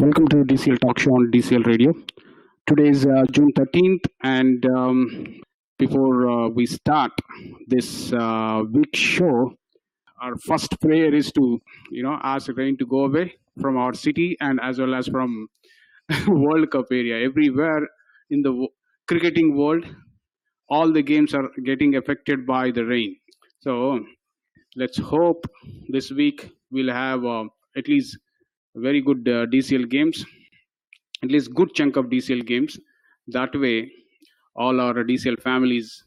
Welcome to DCL Talk Show on DCL Radio. Today is June 13th, and before we start this week's show, our first prayer is to, ask rain to go away from our city and as well as from World Cup area. Everywhere in the cricketing world, all the games are getting affected by the rain. So let's hope this week we'll have at least very good DCL games, at least good chunk of DCL games. That way, all our DCL families,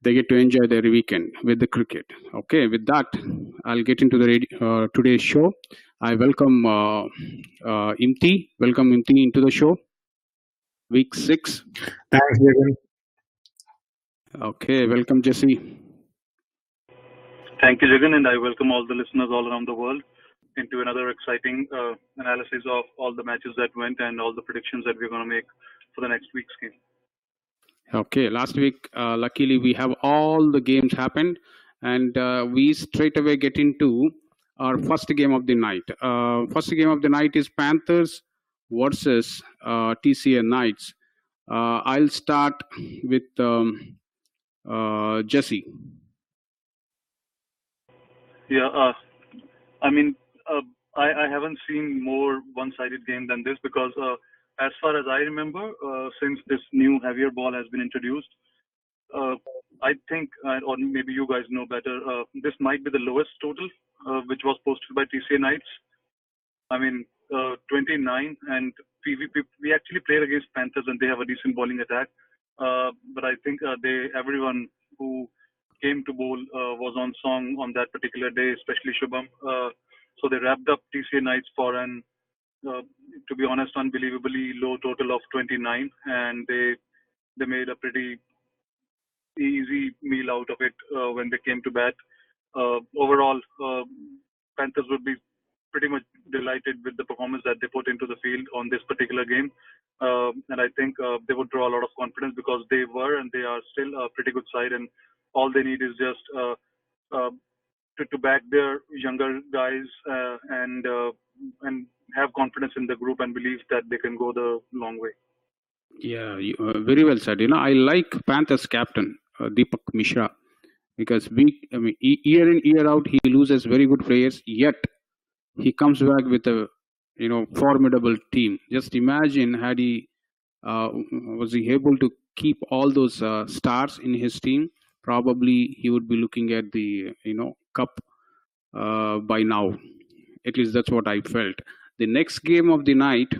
they get to enjoy their weekend with the cricket. Okay, with that, I'll get into the today's show. I welcome Imti. Welcome Imti into the show. Week 6. Thanks, Jagan. Okay, welcome Jesse. Thank you, Jagan, and I welcome all the listeners all around the world into another exciting analysis of all the matches that went and all the predictions that we're going to make for the next week's game. Okay, last week, luckily, we have all the games happened, and we straight away get into our first game of the night. First game of the night is Panthers versus TCA Knights. I'll start with Jesse. Yeah, I haven't seen more one-sided game than this because as far as I remember, since this new heavier ball has been introduced, I think, or maybe you guys know better, this might be the lowest total which was posted by TCA Knights. 29, and we actually played against Panthers and they have a decent bowling attack. But I think everyone who came to bowl was on song on that particular day, especially Shubham. So they wrapped up TCA Knights for an, to be honest, unbelievably low total of 29, and they made a pretty easy meal out of it when they came to bat. Overall, Panthers would be pretty much delighted with the performance that they put into the field on this particular game. And I think they would draw a lot of confidence because they were and they are still a pretty good side, and all they need is just to back their younger guys and have confidence in the group and believe that they can go the long way. Yeah, very well said. I like Panthers captain Deepak Mishra because year in year out he loses very good players, yet he comes back with a formidable team. Just imagine had he was he able to keep all those stars in his team, probably he would be looking at the cup by now. At least that's what I felt. The next game of the night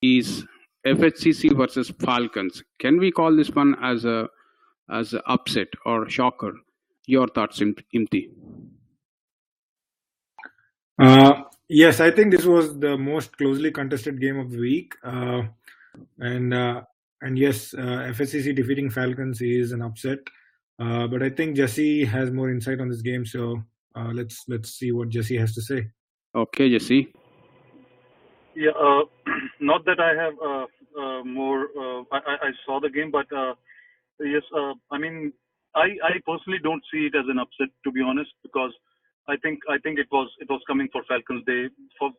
is FHCC versus Falcons. Can we call this one as a upset or shocker? Your thoughts, Imti? Yes, I think this was the most closely contested game of the week. And yes, FSCC defeating Falcons is an upset. But I think Jesse has more insight on this game, so let's see what Jesse has to say. Okay, Jesse. Yeah, not that I have more. I saw the game, but yes, I personally don't see it as an upset, to be honest, because I think it was coming for Falcons.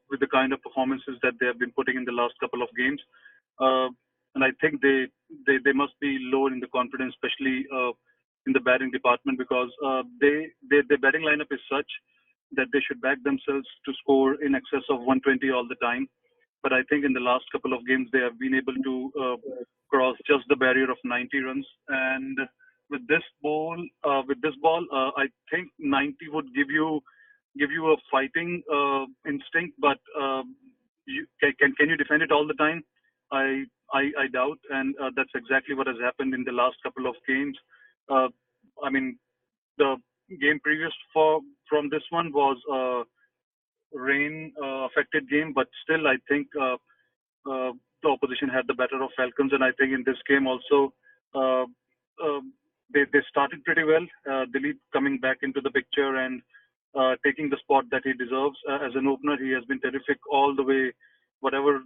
With the kind of performances that they have been putting in the last couple of games, and I think they must be low in the confidence, especially in the batting department, because their batting lineup is such that they should back themselves to score in excess of 120 all the time. But I think in the last couple of games they have been able to cross just the barrier of 90 runs. And with this ball, I think 90 would give you a fighting instinct. But can you defend it all the time? I doubt, and that's exactly what has happened in the last couple of games. The game previous from this one was rain affected game, but still I think the opposition had the better of Falcons, and I think in this game also they started pretty well. Dilip coming back into the picture and taking the spot that he deserves as an opener. He has been terrific all the way. Whatever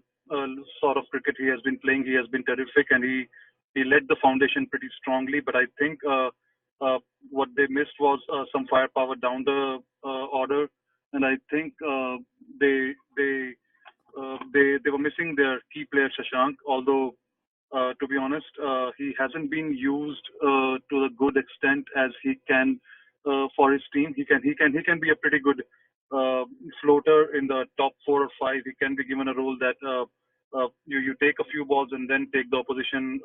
sort of cricket he has been playing, he has been terrific, and he led the foundation pretty strongly. But I think what they missed was some firepower down the order. and I think they were missing their key player Shashank. Although to be honest, he hasn't been used to a good extent as he can for his team. He can be a pretty good floater in the top 4 or 5. He can be given a role that you take a few balls and then take the opposition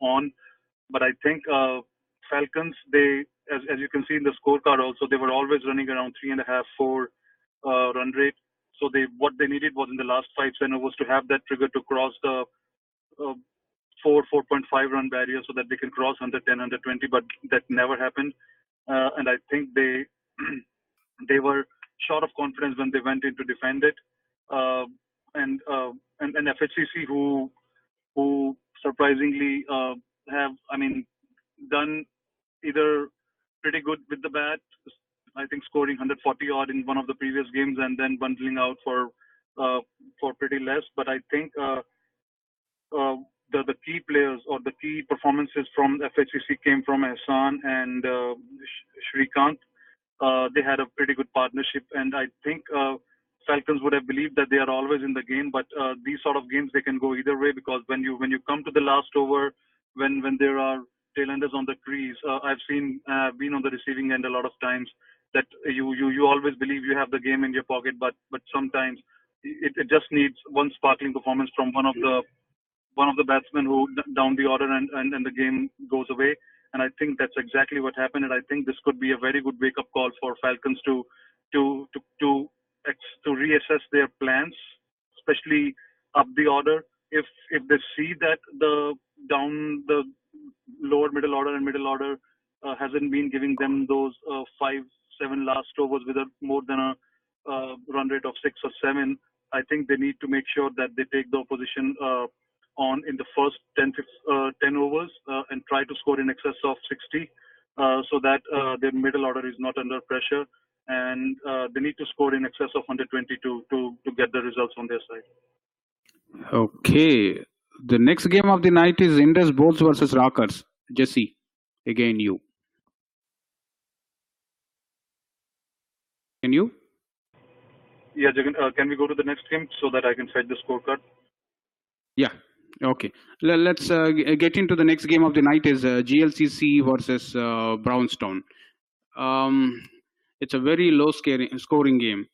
on. But I think Falcons, they as you can see in the scorecard also, they were always running around 3.5, 4 run rate. So what they needed was in the last 5 overs to have that trigger to cross the uh, 4.5 run barrier so that they can cross 110, 120, but that never happened. And I think they they were short of confidence when they went in to defend it. Uh, and FHCC, who surprisingly have, I mean, done either pretty good with the bat, I think scoring 140 odd in one of the previous games, and then bundling out for pretty less. But I think uh, the key players or the key performances from FHCC came from Hassan and Shrikant. They had a pretty good partnership, and I think Falcons would have believed that they are always in the game. But these sort of games, they can go either way, because when you come to the last over, when there are tailenders on the crease, I've been on the receiving end a lot of times, that you always believe you have the game in your pocket, but sometimes it just needs one sparkling performance from one of the batsmen who down the order, and the game goes away. And I think that's exactly what happened. And I think this could be a very good wake up call for Falcons to to to to reassess their plans, especially up the order. If they see that the lower middle order and middle order hasn't been giving them those 5, 7 last overs with a more than a run rate of 6 or 7, I think they need to make sure that they take the opposition on in the first 10 overs and try to score in excess of 60, so that their middle order is not under pressure, and they need to score in excess of 120 to get the results on their side. Okay. The next game of the night is Indus Bowls versus Rockers. Jesse, again you. Can you? Yeah, Jagan, can we go to the next game so that I can fetch the scorecard? Yeah. Okay. Let's get into the next game of the night is GLCC versus Brownstone. It's a very low scoring game.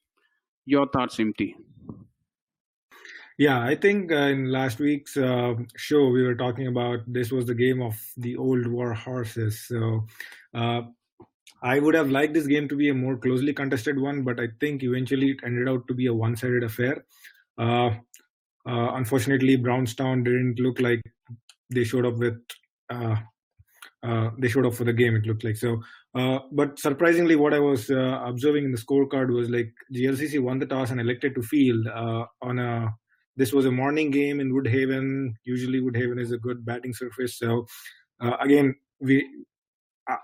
Your thoughts, Imti? Yeah, I think in last week's show we were talking about this was the game of the old war horses. So I would have liked this game to be a more closely contested one, but I think eventually it ended out to be a one-sided affair. Unfortunately, Brownstown didn't look like they showed up with. They showed up for the game. It looked like so, but surprisingly, what I was observing in the scorecard was like GLCC won the toss and elected to field on a. This was a morning game in Woodhaven. Usually, Woodhaven is a good batting surface. So again,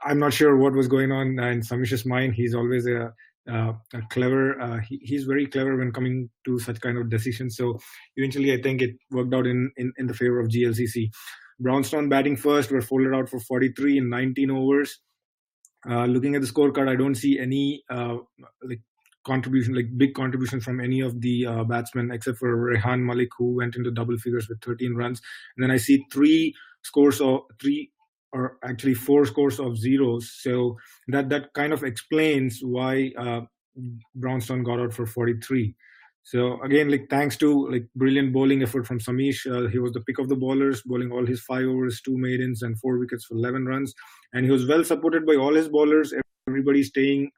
I'm not sure what was going on in Samish's mind. He's always a clever. He's very clever when coming to such kind of decisions. So eventually, I think it worked out in the favor of GLCC. Brownstone batting first were folded out for 43 in 19 overs. Looking at the scorecard, I don't see any big contribution from any of the batsmen except for Rehan Malik, who went into double figures with 13 runs. And then I see four scores of zeros. So that kind of explains why Brownstone got out for 43. So again, thanks to brilliant bowling effort from Samish, he was the pick of the bowlers, bowling all his 5 overs, 2 maidens, and 4 wickets for 11 runs. And he was well supported by all his bowlers. Everybody staying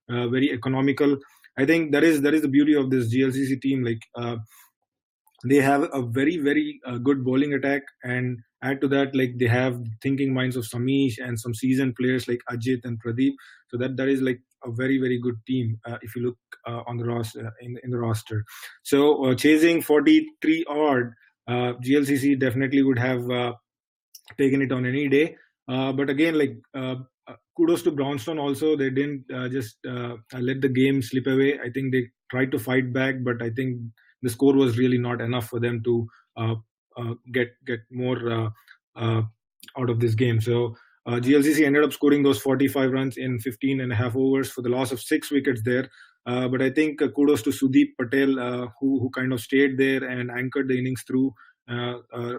very economical. I think that is the beauty of this GLCC team. They have a very, very good bowling attack, and add to that, they have thinking minds of Samish and some seasoned players like Ajit and Pradeep. So that is a very, very good team if you look on the roster in the roster. So chasing 43 odd, GLCC definitely would have taken it on any day. But again, kudos to Brownstone also. They didn't just let the game slip away. I think they tried to fight back, but I think the score was really not enough for them to get more out of this game. So GLCC ended up scoring those 45 runs in 15 and a half overs for the loss of 6 wickets there. But I think kudos to Sudeep Patel, who kind of stayed there and anchored the innings through,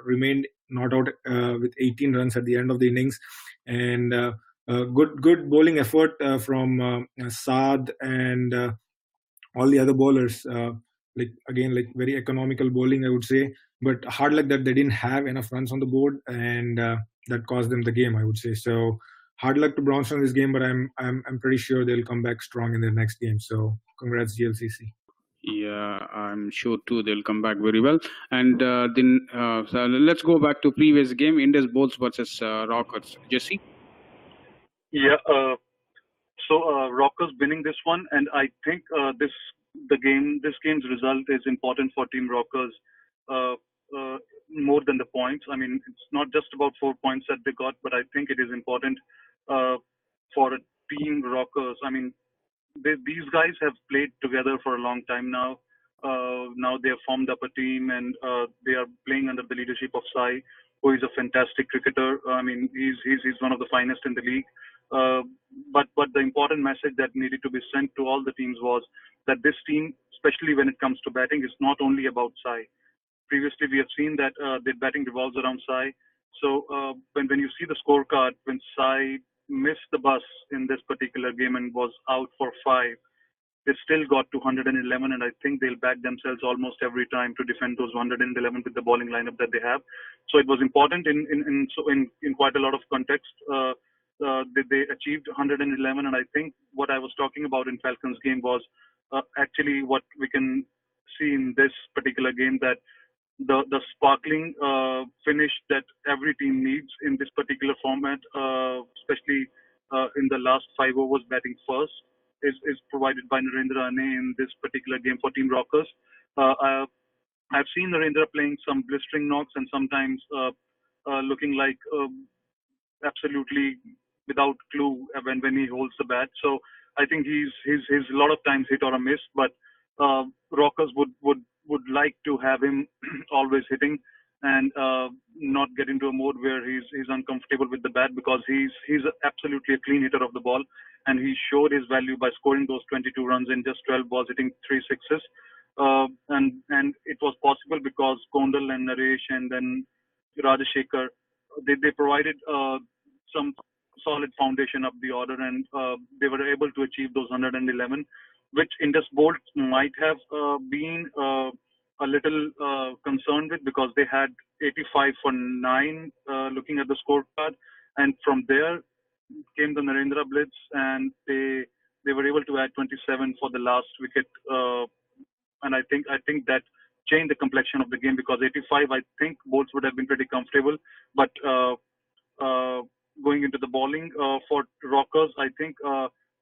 remained not out with 18 runs at the end of the innings. And good bowling effort from Saad and all the other bowlers. Like very economical bowling, I would say. But hard luck that they didn't have enough runs on the board, and that cost them the game, I would say. So hard luck to Brownstone this game, but I'm pretty sure they'll come back strong in their next game. So congrats, GLCC. Yeah, I'm sure too they'll come back very well. And then so let's go back to previous game, Indus Bowls versus Rockers. Jesse? Yeah. So Rockers winning this one, and I think this game's result is important for Team Rockers more than the points. I mean, it's not just about 4 points that they got, but I think it is important for a Team Rockers. I mean, these guys have played together for a long time now. Now they have formed up a team, and they are playing under the leadership of Sai, who is a fantastic cricketer. I mean, he's one of the finest in the league. But the important message that needed to be sent to all the teams was that this team, especially when it comes to batting, is not only about Sai. Previously, we have seen that the batting revolves around Sai. So when you see the scorecard, when Sai missed the bus in this particular game and was out for 5, they still got to 111, and I think they'll back themselves almost every time to defend those 111 with the bowling lineup that they have. So it was important in quite a lot of context. They achieved 111, and I think what I was talking about in Falcons game was actually what we can see in this particular game, that the sparkling finish that every team needs in this particular format, especially in the last 5 overs batting first, is provided by Narendra Ane in this particular game for Team Rockers. I've seen Narendra playing some blistering knocks and sometimes looking like absolutely without clue when he holds the bat. So I think he's a lot of times hit or a miss, but Rockers would like to have him always hitting and not get into a mode where he's uncomfortable with the bat, because he's absolutely a clean hitter of the ball, and he showed his value by scoring those 22 runs in just 12 balls, hitting 3 sixes. And it was possible because Konda and Naresh and then Rajashekhar, they provided some solid foundation up the order, and they were able to achieve those 111, which Indus Bolt might have been a little concerned with, because they had 85 for 9 looking at the scorecard, and from there came the Narendra blitz, and they were able to add 27 for the last wicket, and I think that changed the complexion of the game, because 85, I think Bolts would have been pretty comfortable, but going into the bowling for Rockers, I think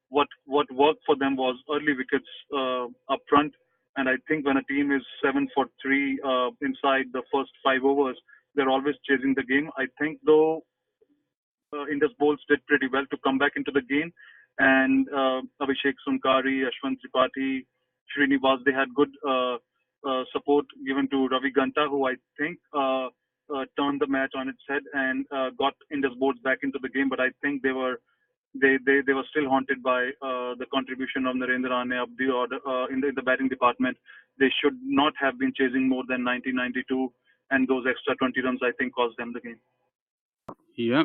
what worked for them was early wickets up front. And I think when a team is 7 for 3 inside the first 5 overs, they're always chasing the game. I think though Indus Bowls did pretty well to come back into the game, and Abhishek Sunkari, Ashwin Tripathi, Srinivas, they had good support given to Ravi Ganta, who I think turned the match on its head and got Indus Bowls back into the game. But I think they were still haunted by the contribution of Narendra Ane up the order in the batting department. They should not have been chasing more than 90-92, and those extra 20 runs, I think, cost them the game. Yeah,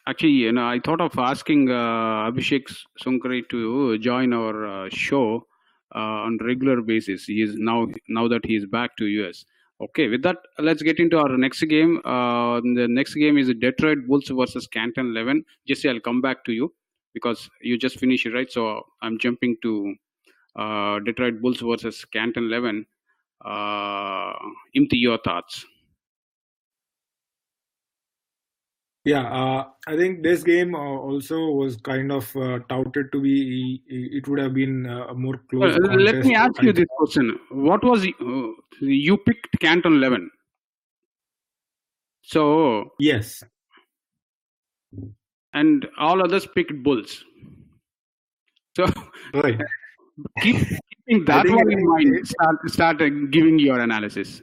actually, I thought of asking Abhishek Sunkari to join our show on regular basis. He is now that he is back to US. Okay, with that, let's get into our next game. The next game is Detroit Bulls versus Canton 11. Jesse, I'll come back to you because you just finished it, right? So I'm jumping to Detroit Bulls versus Canton 11. Imti, your thoughts? Yeah, I think this game also was kind of touted to be. It would have been a more close contest. Let me ask you this question: what was you picked Canton 11? So yes, and all others picked Bulls. So right. keeping that one in mind, start giving your analysis.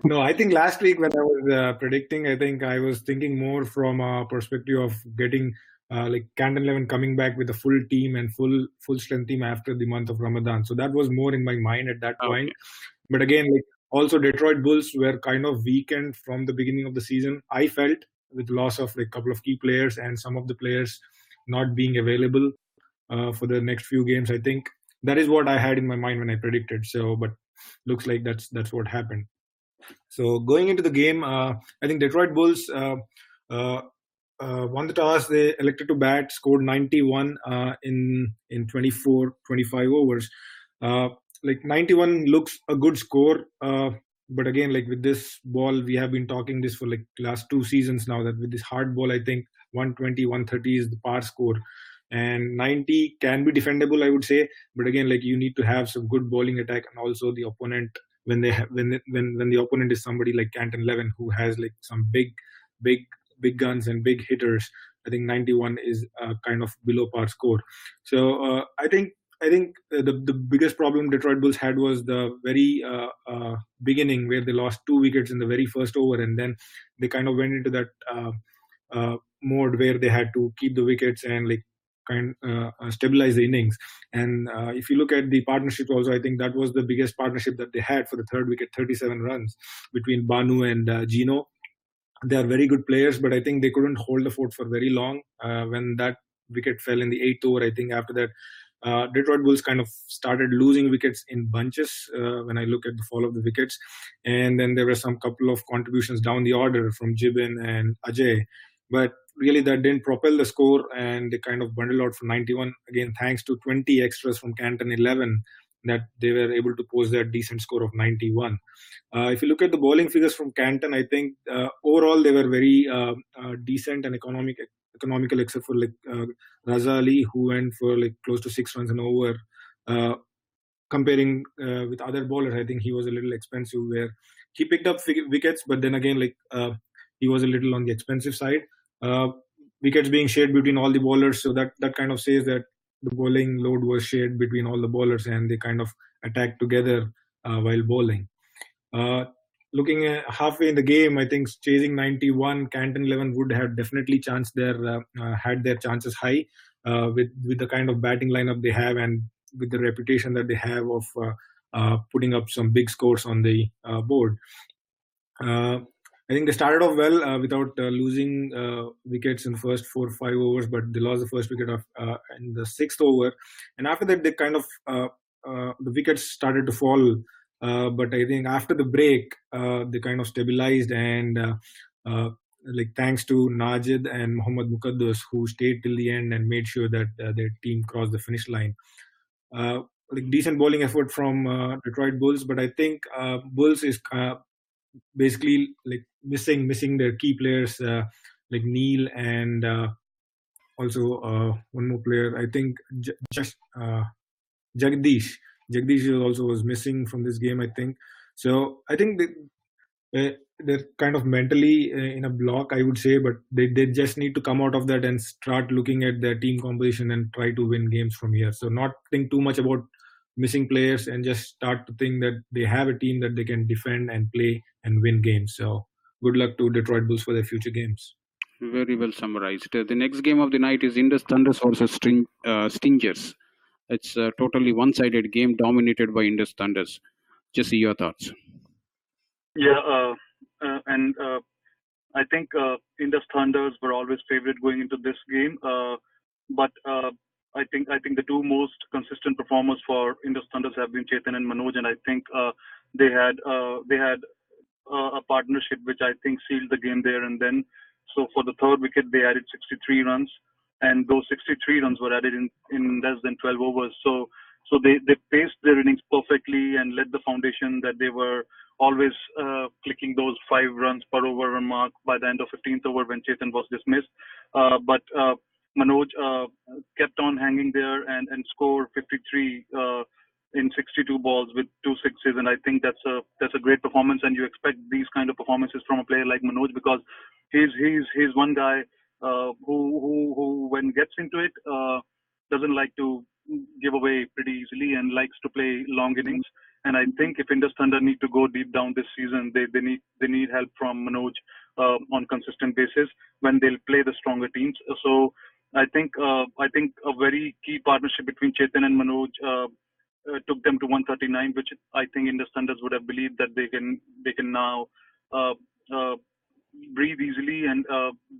No, I think last week when I was predicting, I think I was thinking more from a perspective of getting like Canton 11 coming back with a full team and full strength team after the month of Ramadan. So that was more in my mind at that point. Okay. But again, like also Detroit Bulls were kind of weakened from the beginning of the season. I felt with loss of like a couple of key players and some of the players not being available for the next few games. I think that is what I had in my mind when I predicted. So, but looks like that's what happened. So going into the game, I think Detroit Bulls uh, won the toss. They elected to bat, scored 91 in 25 overs. Like 91 looks a good score. But again, like with this ball, we have been talking this for like last 2 seasons now, that with this hard ball, I think 120, 130 is the par score. And 90 can be defendable, I would say. But again, like you need to have some good bowling attack, and also the opponent when they have when the opponent is somebody like Canton 11 who has like some big guns and big hitters. I think 91 is kind of below par score. So I think the biggest problem Detroit Bulls had was the very beginning, where they lost 2 wickets in the very first over, and then they kind of went into that mode where they had to keep the wickets and like stabilize the innings. And if you look at the partnership also, I think that was the biggest partnership that they had for the third wicket, 37 runs between Banu and Gino. They are very good players, but I think they couldn't hold the fort for very long. When that wicket fell in the eighth over, I think after that, Detroit Bulls kind of started losing wickets in bunches when I look at the fall of the wickets. And then there were some couple of contributions down the order from Jibin and Ajay. But really, that didn't propel the score, and they kind of bundled out for 91. Again, thanks to 20 extras from Canton 11, that they were able to post that decent score of 91. If you look at the bowling figures from Canton, I think overall they were very decent and economical, except for like Raza Ali, who went for like close to 6 runs an over. Comparing with other bowlers, I think he was a little expensive, where he picked up wickets, but then again, like he was a little on the expensive side. Uh, Wickets being shared between all the bowlers, so that kind of says that the bowling load was shared between all the bowlers, and they kind of attacked together while bowling. Uh, Looking at halfway in the game, I think chasing 91, Canton 11 would have definitely had their chances high with the kind of batting lineup they have, and with the reputation that they have of putting up some big scores on the board. Uh, I think they started off well without losing wickets in the first 4 or 5 overs, but they lost the first wicket in the sixth over, and after that they kind of the wickets started to fall. But I think after the break, they kind of stabilized, and like thanks to Najid and Mohammad-Abdul, who stayed till the end and made sure that their team crossed the finish line. Like decent bowling effort from Detroit Bulls, but I think Bulls is basically like missing their key players like Neil and also one more player. I think Jagdish. Jagdish also was missing from this game, I think. So I think they're kind of mentally in a block, I would say, but they just need to come out of that and start looking at their team composition and try to win games from here. So not think too much about missing players, and just start to think that they have a team that they can defend and play and win games. So good luck to Detroit Bulls for their future games. Very well summarized. The next game of the night is Indus Thunders versus Stingers. It's a totally one-sided game dominated by Indus Thunders. Jesse, your thoughts? Yeah, and I think Indus Thunders were always favorite going into this game, but I think the two most consistent performers for Indus Thunders have been Chetan and Manoj, and I think they had a partnership which I think sealed the game there and then. So for the third wicket, they added 63 runs, and those 63 runs were added in less than 12 overs. So they paced their innings perfectly and led the foundation that they were always clicking those 5 runs per over mark by the end of 15th over when Chetan was dismissed. But Manoj kept on hanging there and scored 53 in 62 balls with 2 sixes, and I think that's a great performance. And you expect these kind of performances from a player like Manoj, because he's one guy who when gets into it doesn't like to give away pretty easily and likes to play long innings. And I think if Indus Thunder need to go deep down this season, they need help from Manoj on consistent basis when they'll play the stronger teams. So I think a very key partnership between Chetan and Manoj took them to 139, which I think Indus Thunders would have believed that they can now uh, uh, breathe easily and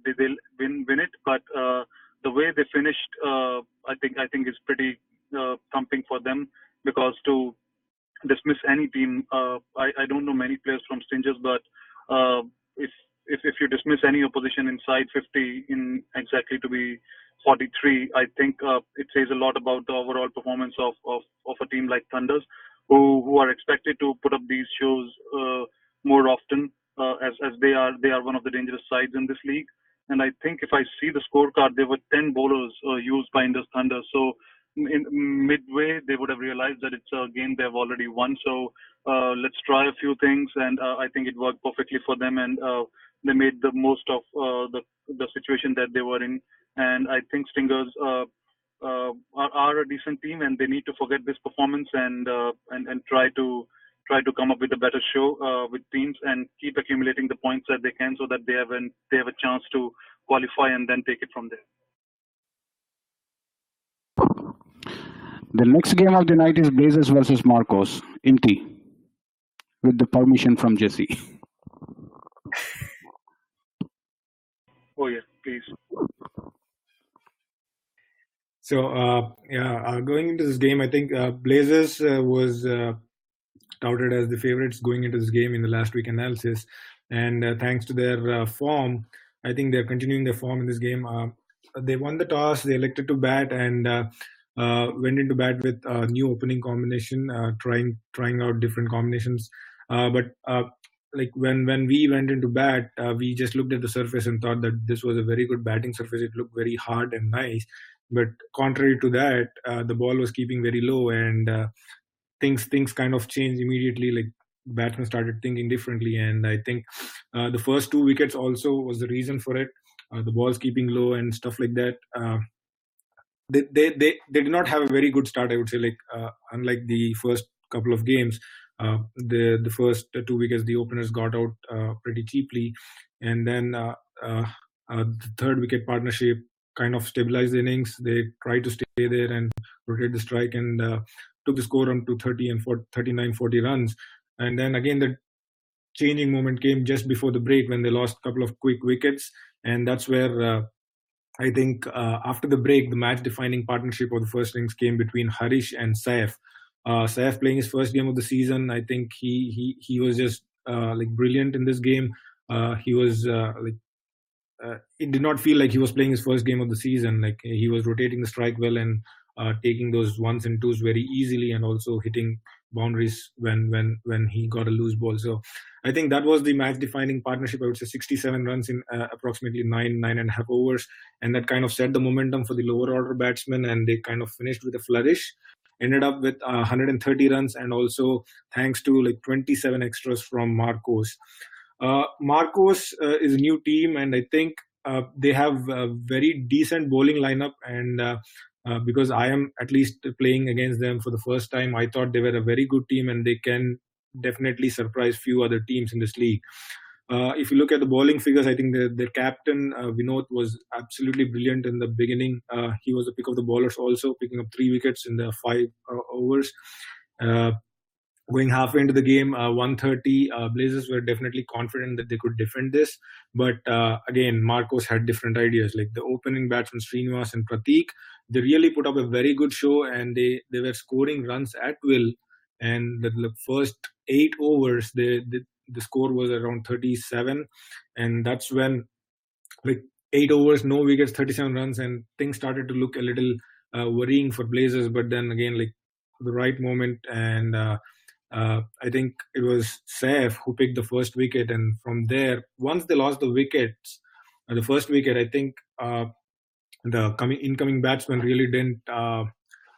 they'll win it. But the way they finished, I think is pretty thumping for them, because to dismiss any team, I don't know many players from Stingers, but uh, if if you dismiss any opposition inside 50 in exactly to be 43, I think it says a lot about the overall performance of a team like Thunders, who are expected to put up these shows more often, as they are one of the dangerous sides in this league. And I think if I see the scorecard, there were 10 bowlers used by Indus Thunder. So in midway, they would have realized that it's a game they've already won. So let's try a few things, and I think it worked perfectly for them, and they made the most of the situation that they were in. And I think Stingers are a decent team, and they need to forget this performance and try to come up with a better show with teams and keep accumulating the points that they can, so that they have a chance to qualify and then take it from there. The next game of the night is Blazers versus Marcos. Imti, with the permission from Jesse. Oh yeah, please. So going into this game, I think Blazers was touted as the favorites going into this game in the last week analysis, and thanks to their form, I think they're continuing their form in this game. They won the toss, they elected to bat, and went into bat with a new opening combination, trying out different combinations. But like when we went into bat, we just looked at the surface and thought that this was a very good batting surface. It looked very hard and nice. But contrary to that, the ball was keeping very low, and things kind of changed immediately. Like batsmen started thinking differently, and I think the first 2 wickets also was the reason for it. The ball's keeping low and stuff like that. They did not have a very good start, I would say. Like unlike the first couple of games, the first 2 wickets the openers got out pretty cheaply, and then the third wicket partnership kind of stabilized the innings. They tried to stay there and rotate the strike, and took the score on to 30 and 40, 39, 40 runs. And then again, the changing moment came just before the break when they lost a couple of quick wickets, and that's where I think after the break, the match-defining partnership of the first innings came between Harish and Saif. Saif playing his first game of the season. I think he was just like brilliant in this game. He was it did not feel like he was playing his first game of the season. Like he was rotating the strike well and taking those ones and twos very easily, and also hitting boundaries when he got a loose ball. So I think that was the match-defining partnership. I would say 67 runs in approximately 9.5 overs, and that kind of set the momentum for the lower order batsmen, and they kind of finished with a flourish. Ended up with 130 runs, and also thanks to like 27 extras from Marcos. Marcos is a new team, and I think they have a very decent bowling lineup. And because I am at least playing against them for the first time, I thought they were a very good team, and they can definitely surprise few other teams in this league. If you look at the bowling figures, I think their captain Vinod was absolutely brilliant in the beginning. He was the pick of the bowlers, also picking up 3 wickets in the 5 overs. Going halfway into the game, 130, Blazers were definitely confident that they could defend this. But again, Marcos had different ideas. Like the opening batsmen, Srinivas and Prateek, they really put up a very good show, and they were scoring runs at will. And the first 8 overs, the score was around 37. And that's when, like, 8 overs, no wickets, 37 runs, and things started to look a little worrying for Blazers. But then again, like the right moment, and I think it was Saif who picked the first wicket, and from there, once they lost the wickets, the first wicket, I think the incoming batsmen really didn't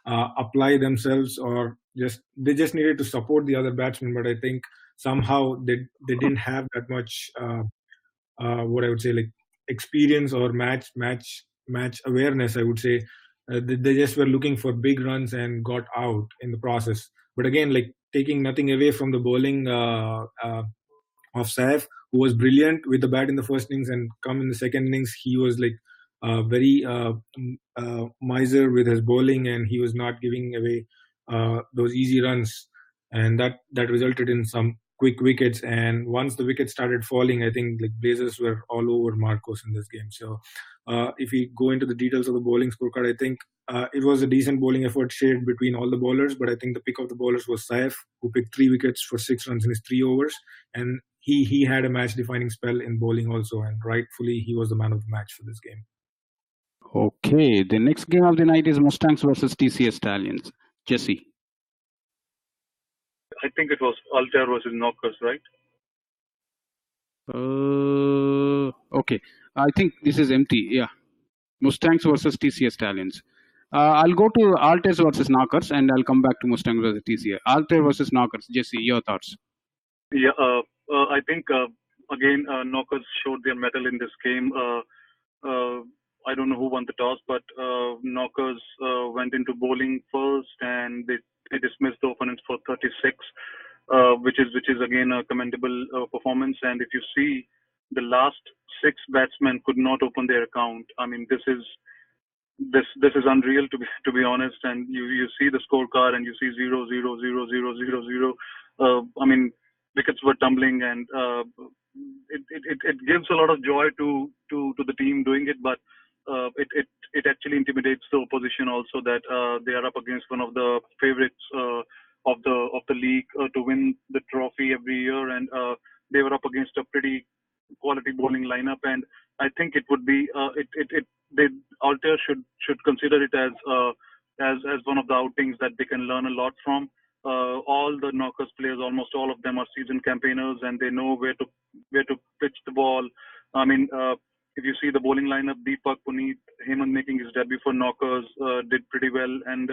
apply themselves, or they just needed to support the other batsmen. But I think somehow they didn't have that much what I would say, like experience or match awareness, I would say, they just were looking for big runs and got out in the process. But again, like taking nothing away from the bowling of Saif, who was brilliant with the bat in the first innings, and come in the second innings, he was like very miser with his bowling, and he was not giving away those easy runs, and that resulted in some quick wickets. And once the wickets started falling, I think like Blazers were all over Marcos in this game. So if we go into the details of the bowling scorecard, I think it was a decent bowling effort shared between all the bowlers, but I think the pick of the bowlers was Saif, who picked 3 wickets for 6 runs in his 3 overs, and he had a match-defining spell in bowling also, and rightfully he was the man of the match for this game. Okay, the next game of the night is Mustangs versus TCS Stallions. Jesse. I think it was Altair versus Knockers, right? Okay, I think this is empty. Yeah, Mustangs versus TCS Stallions. I'll go to Altair versus Knockers, and I'll come back to Mustangs versus TCS. Altair versus Knockers. Jesse, your thoughts? Yeah, I think again Knockers showed their mettle in this game. I don't know who won the toss, but Knockers went into bowling first, and they dismissed the opponents for 36, which is again a commendable performance. And if you see, the last 6 batsmen could not open their account. I mean, this is unreal, to be honest. And you see the scorecard, and you see 0 0 0 0 0 0. I mean, wickets were tumbling, and it gives a lot of joy to the team doing it, but it actually intimidates the opposition also, that they are up against one of the favorites of the league to win the trophy every year, and they were up against a pretty quality bowling lineup. And I think it would be Altair should consider it as one of the outings that they can learn a lot from. All the Knockers players, almost all of them, are seasoned campaigners, and they know where to pitch the ball. I mean, if you see the bowling lineup, Deepak, Puneet, Hemant making his debut for Knockers did pretty well, and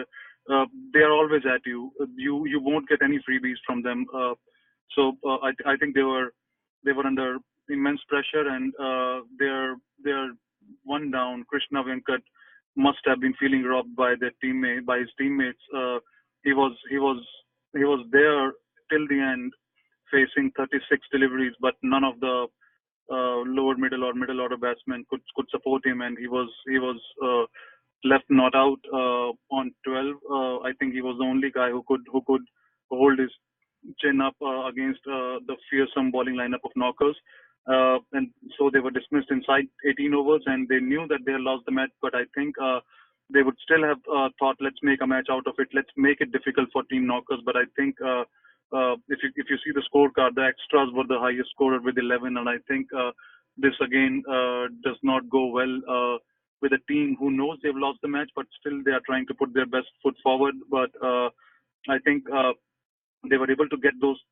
they are always at you. You won't get any freebies from them. So I think they were under immense pressure, and they're one down. Krishna Venkat must have been feeling robbed by his teammates. He was there till the end, facing 36 deliveries, but none of the lower middle or middle order batsmen could support him, and he was left not out on 12. I think he was the only guy who could hold his chin up against the fearsome bowling lineup of Knockers. And so they were dismissed inside 18 overs, and they knew that they had lost the match. But I think they would still have thought, let's make a match out of it. Let's make it difficult for Team Knockers. But I think if you see the scorecard, the extras were the highest scorer with 11, and I think this again does not go well with a team who knows they've lost the match, but still they are trying to put their best foot forward. But I think they were able to get those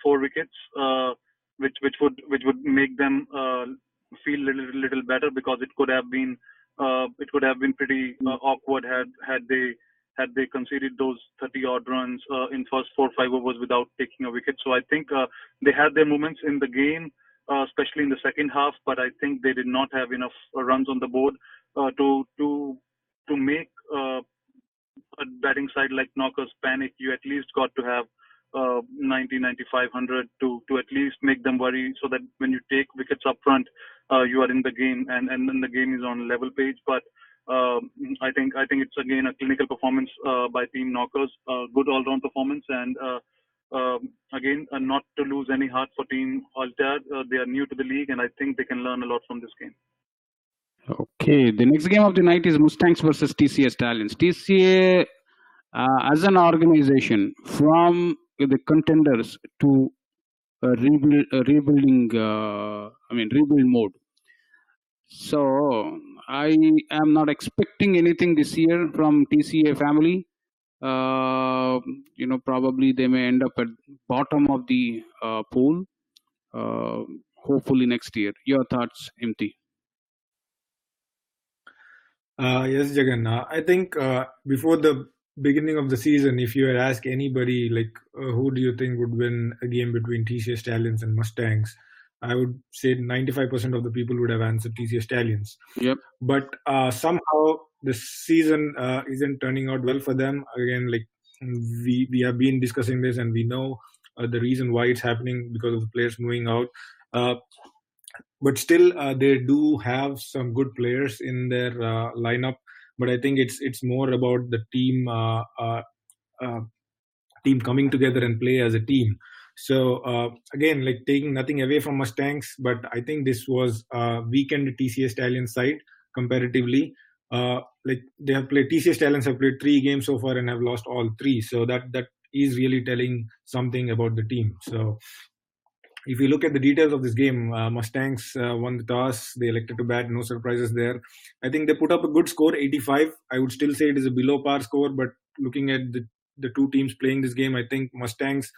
4 wickets, which would make them feel a little better, because it could have been pretty awkward had they conceded those 30 odd runs in first 4 or 5 overs without taking a wicket. So I think they had their moments in the game, especially in the second half, but I think they did not have enough runs on the board to make a batting side like Knockers panic. You at least got to have 90, 95, 100 to at least make them worry, so that when you take wickets up front, you are in the game, and then the game is on level page. But I think it's again a clinical performance by Team Knockers, good all-round performance, and again not to lose any heart for Team Altair. They are new to the league, and I think they can learn a lot from this game. Okay, the next game of the night is Mustangs versus TCS Stallions. TCA as an organization, from the contenders to rebuild mode. So I am not expecting anything this year from TCA family. Probably they may end up at bottom of the pool. Hopefully next year. Your thoughts, Imti? Yes, Jagan. I think before the beginning of the season, if you had asked anybody, like, who do you think would win a game between TCS Stallions and Mustangs, I would say 95% of the people would have answered TCS Stallions. Yep. But somehow this season isn't turning out well for them. Again, like we have been discussing this, and we know the reason why it's happening because of the players moving out. But still, they do have some good players in their lineup. But I think it's more about the team coming together and play as a team. So again, like taking nothing away from Mustangs, but I think this was a weakened TCS Stallion side comparatively. Like they have played TCS Stallions have played 3 games so far and have lost all 3. So that is really telling something about the team. So if you look at the details of this game, Mustangs won the toss. They elected to bat. No surprises there. I think they put up a good score, 85. I would still say it is a below par score, but looking at the two teams playing this game, I think Mustangs,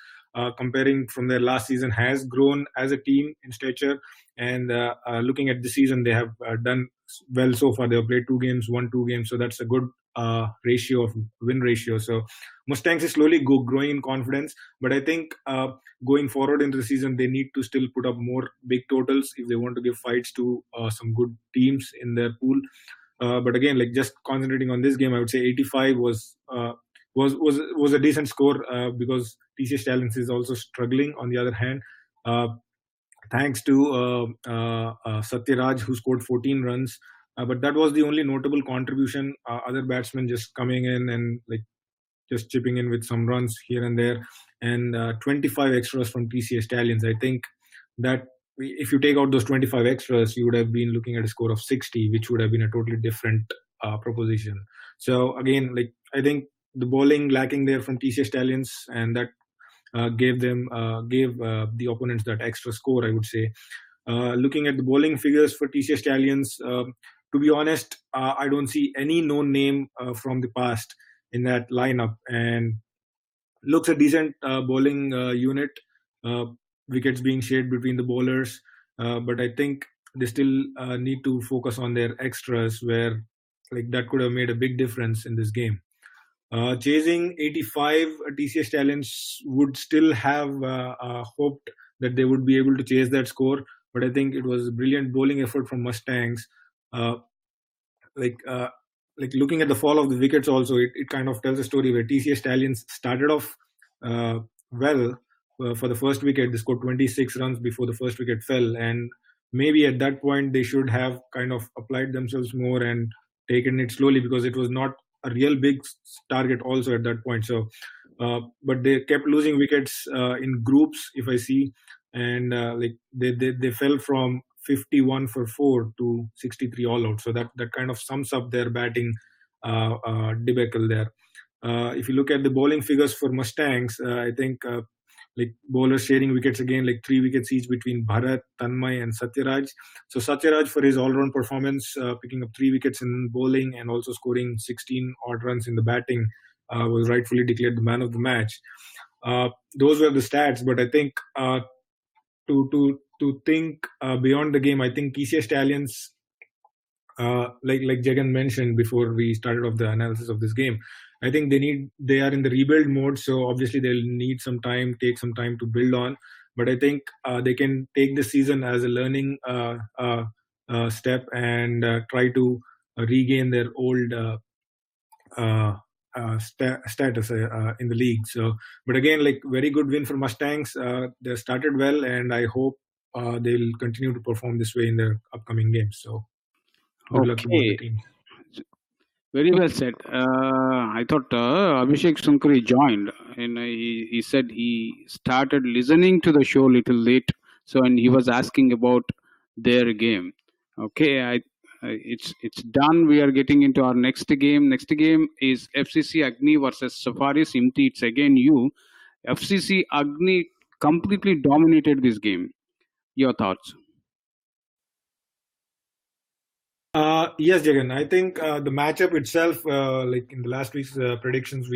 comparing from their last season, has grown as a team in stature. And looking at the season, they have done well so far. They have played 2 games, won 2 games. So that's a good ratio of win ratio. So Mustangs is slowly growing in confidence. But I think going forward into the season, they need to still put up more big totals if they want to give fights to some good teams in their pool. But again, like just concentrating on this game, I would say 85 was a decent score because TCS Stallions is also struggling. On the other hand, thanks to Satyaraj, who scored 14 runs. But that was the only notable contribution. Other batsmen just coming in and like just chipping in with some runs here and there, and 25 extras from TCS Stallions. I think that if you take out those 25 extras, you would have been looking at a score of 60, which would have been a totally different proposition. So again, like I think the bowling lacking there from TCS Stallions, and that gave the opponents that extra score, I would say. Looking at the bowling figures for TCS Stallions, to be honest, I don't see any known name from the past in that lineup, and looks a decent bowling unit. Wickets being shared between the bowlers, but I think they still need to focus on their extras, where like that could have made a big difference in this game. Chasing 85, TCS Stallions would still have hoped that they would be able to chase that score, but I think it was a brilliant bowling effort from Mustangs. Like looking at the fall of the wickets also, it kind of tells a story where TCS Stallions started off well. For the first wicket, they scored 26 runs before the first wicket fell, and maybe at that point they should have kind of applied themselves more and taken it slowly, because it was not a real big target also at that point. So but they kept losing wickets in groups, if I see, and like they fell from 51 for 4 to 63 all out. So that kind of sums up their batting debacle there. If you look at the bowling figures for Mustangs, I think like bowlers sharing wickets again, like 3 wickets each between Bharat, Tanmay, and Satyaraj. So Satyaraj, for his all-round performance, picking up 3 wickets in bowling and also scoring 16 odd runs in the batting, was rightfully declared the man of the match. Those were the stats, but I think to think beyond the game, I think TCS Stallions, like Jagan mentioned before we started off the analysis of this game, I think they are in the rebuild mode. So obviously they'll need take some time to build on. But I think they can take this season as a learning step and try to regain their old status in the league. So, but again, like very good win for Mustangs. They started well, and I hope they'll continue to perform this way in their upcoming games. So, good luck to both the teams. Very well said. I thought Abhishek Sunkari joined, and he said he started listening to the show a little late. So, and he was asking about their game. Okay, it's done. We are getting into our next game. Next game is FCC Agni versus Safaris. Imti, it's again you. FCC Agni completely dominated this game. Your thoughts? Yes, Jagan. I think the matchup itself, like in the last week's predictions,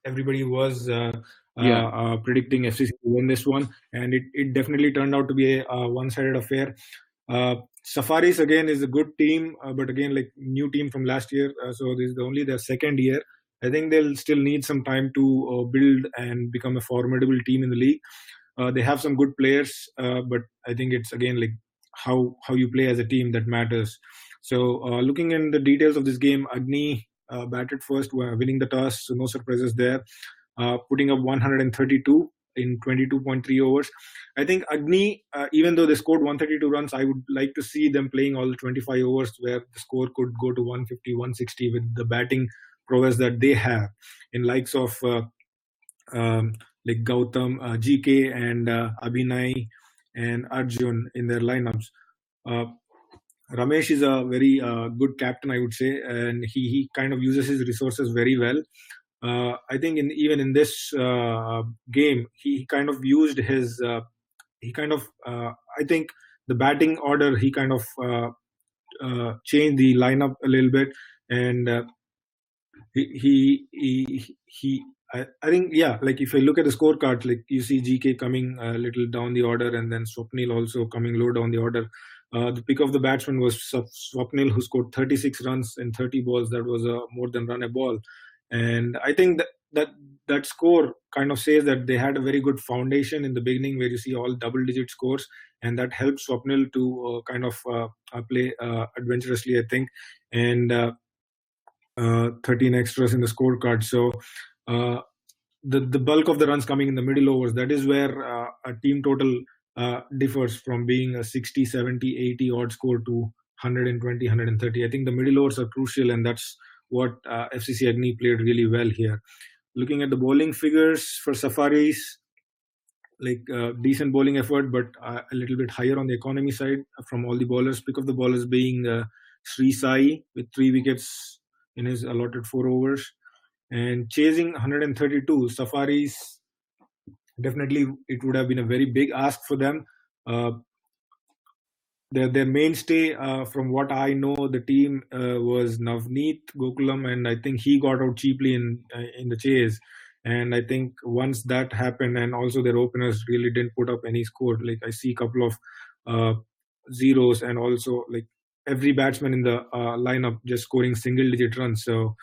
everybody was predicting FCC to win this one, and it definitely turned out to be a one-sided affair. Safaris again is a good team, but again, like new team from last year, so this is only their second year. I think they'll still need some time to build and become a formidable team in the league. They have some good players, but I think it's again like how you play as a team that matters. So looking in the details of this game, Agni batted first, winning the toss, so no surprises there, putting up 132 in 22.3 overs. I think Agni, even though they scored 132 runs, I would like to see them playing all 25 overs where the score could go to 150, 160 with the batting prowess that they have in likes of like Gautam, GK, and Abhinay and Arjun in their lineups. Uh, Ramesh is a very good captain, I would say, and he kind of uses his resources very well. I think even in this game, he kind of used his. He kind of, I think, the batting order. He kind of changed the lineup a little bit, and he I think, yeah, like if I look at the scorecard, like you see GK coming a little down the order, and then Swapnil also coming low down the order. The pick of the batsman was Swapnil, who scored 36 runs in 30 balls. That was more than run a ball, and I think that score kind of says that they had a very good foundation in the beginning, where you see all double-digit scores, and that helps Swapnil to kind of play adventurously, I think, and 13 extras in the scorecard. So the bulk of the runs coming in the middle overs, that is where a team total differs from being a 60, 70, 80 odd score to 120, 130. I think the middle overs are crucial, and that's what FCC Agni played really well here. Looking at the bowling figures for Safaris, like decent bowling effort, but a little bit higher on the economy side from all the bowlers. Pick of the bowlers being Sri Sai with 3 wickets in his allotted 4 overs. And chasing 132, Safaris, definitely it would have been a very big ask for them. Their mainstay, from what I know, the team was Navneet Gokulam, and I think he got out cheaply in the chase. And I think once that happened, and also their openers really didn't put up any score. Like I see a couple of zeros, and also like every batsman in the lineup just scoring single-digit runs. So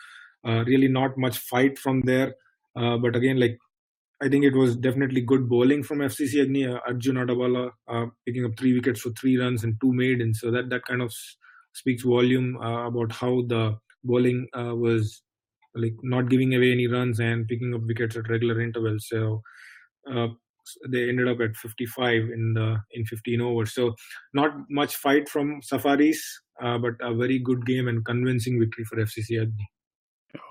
really not much fight from there. But again, like I think it was definitely good bowling from FCC Agni. Arjun Adawala picking up 3 wickets for 3 runs and 2 maidens. So that kind of speaks volume about how the bowling was like not giving away any runs and picking up wickets at regular intervals. So they ended up at 55 in 15 overs. So not much fight from Safaris, but a very good game and convincing victory for FCC Agni.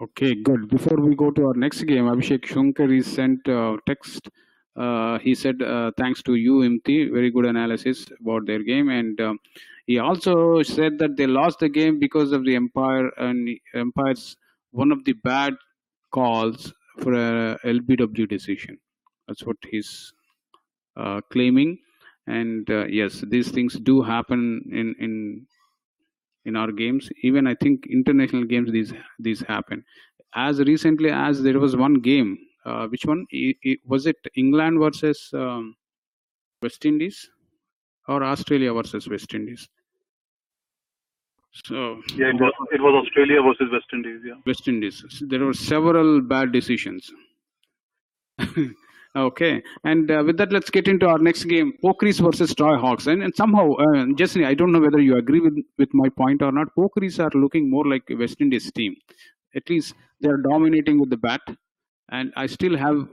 Okay, good. Before we go to our next game, Abhishek Shankar is sent text. He said, thanks to you, Imti, very good analysis about their game. And he also said that they lost the game because of the umpire, and umpire's one of the bad calls for a LBW decision. That's what he's claiming. And yes, these things do happen in our games. Even I think international games, these happen. As recently as there was one game, which one was it? England versus West Indies, or Australia versus West Indies? So yeah, it was Australia versus West Indies. Yeah, West Indies. There were several bad decisions. Okay, and with that, let's get into our next game: Pokeries versus Troy Hawks. And somehow, Jasneet, I don't know whether you agree with my point or not. Pokeries are looking more like a West Indies team. At least they are dominating with the bat, and I still have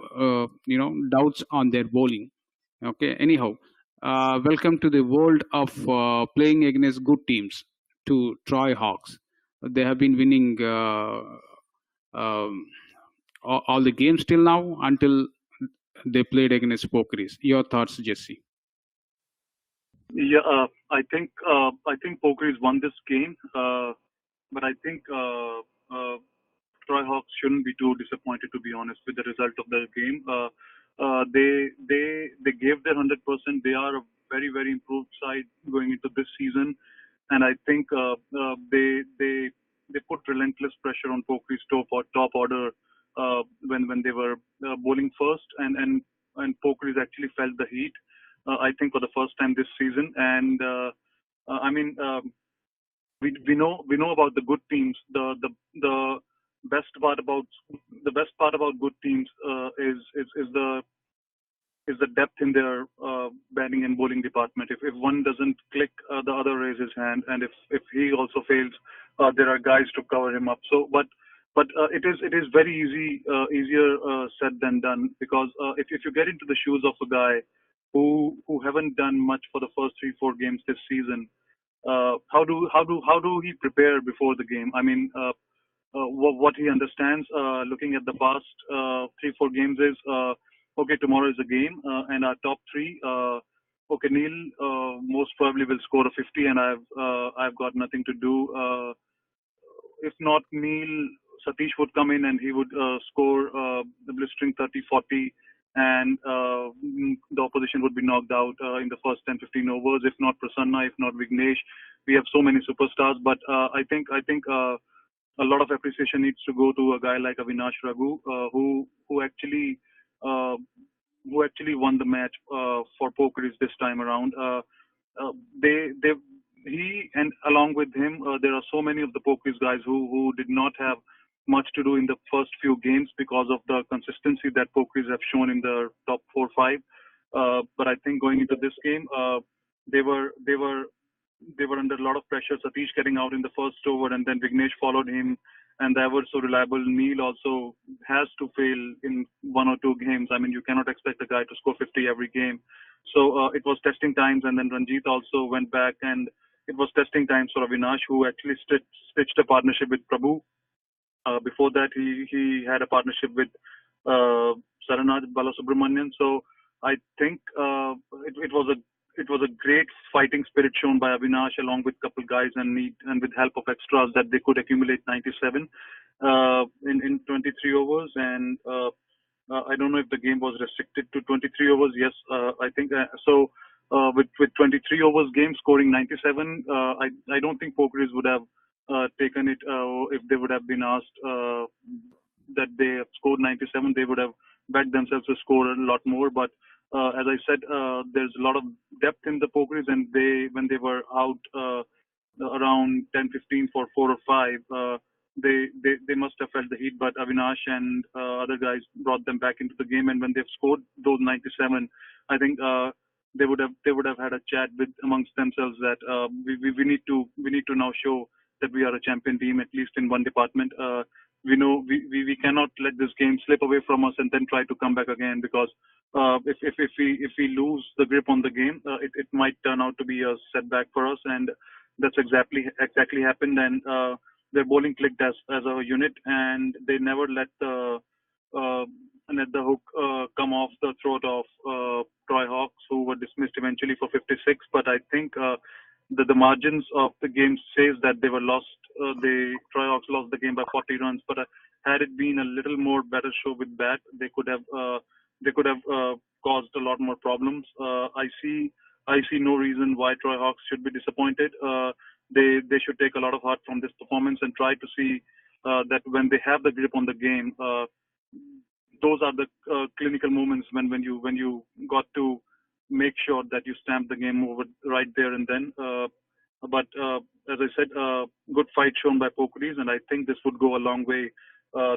doubts on their bowling. Okay, anyhow, welcome to the world of playing against good teams. To Troy Hawks, they have been winning all the games till now until they played against Pokeries. Your thoughts, Jesse? Yeah, I think Pokeries won this game, but I think Troy Hawks shouldn't be too disappointed, to be honest, with the result of the game. They gave their 100%. They are a very, very improved side going into this season, and I think they put relentless pressure on Pokeries top order when they were bowling first, and Pokeries actually felt the heat. I think for the first time this season, and I mean we know about the good teams. The best part about good teams is is the depth in their batting and bowling department. If one doesn't click, the other raises his hand, and if he also fails, there are guys to cover him up. So, but it is very easier said than done, because if you get into the shoes of a guy who haven't done much for the first 3-4 games this season, how do he prepare before the game? I mean, what he understands, looking at the past 3-4 games, is okay. Tomorrow is a game, and our top three. Okay, Neil most probably will score a 50, and I've got nothing to do. If not Neil, Satish would come in and he would score the blistering 30-40, and the opposition would be knocked out in the first 10-15 overs. If not Prasanna, if not Vignesh, we have so many superstars. But I think a lot of appreciation needs to go to a guy like Avinash Raghu, who actually uh, won the match for Pokeries this time around. They he and along with him, there are so many of the Pokeries guys who did not have much to do in the first few games because of the consistency that Pokeries have shown in the top 4-5. But I think going into this game, they were they were they were under a lot of pressure. Satish getting out in the first over, and then Vignesh followed him, and the ever so reliable Neil also has to fail in 1 or 2 games. I mean, you cannot expect a guy to score 50 every game. So it was testing times, and then Ranjit also went back, and it was testing times for Avinash, who actually stitched a partnership with Prabhu. Before that, he had a partnership with Saranaj Balasubramanian. So I think it was a great fighting spirit shown by Avinash along with couple guys, and with help of extras, that they could accumulate 97 in 23 overs. And I don't know if the game was restricted to 23 overs. Yes, I think so. With 23 overs game scoring 97, I don't think Pokeries would have taken it if they would have been asked that they have scored 97. They would have backed themselves to score a lot more. But as I said, there's a lot of depth in the Pokeries, and when they were out around 10-15 for 4 or 5, they must have felt the heat. But Avinash and other guys brought them back into the game, and when they've scored those 97, I think they would have had a chat with amongst themselves that we need to now show that we are a champion team, at least in one department. We know we cannot let this game slip away from us and then try to come back again, because if we lose the grip on the game, it might turn out to be a setback for us, and that's exactly happened. And their bowling clicked as a unit, and they never uh, let the hook come off the throat of Troy Hawks, who were dismissed eventually for 56. But I think the margins of the game says that they were lost. Troy Hawks lost the game by 40 runs. But had it been a little more better show with bat, they could have caused a lot more problems. I see no reason why Troy Hawks should be disappointed. They should take a lot of heart from this performance and try to see that when they have the grip on the game, those are the clinical moments when you got to make sure that you stamp the game over right there and then. But as I said, good fight shown by Pokeries, and I think this would go a long way.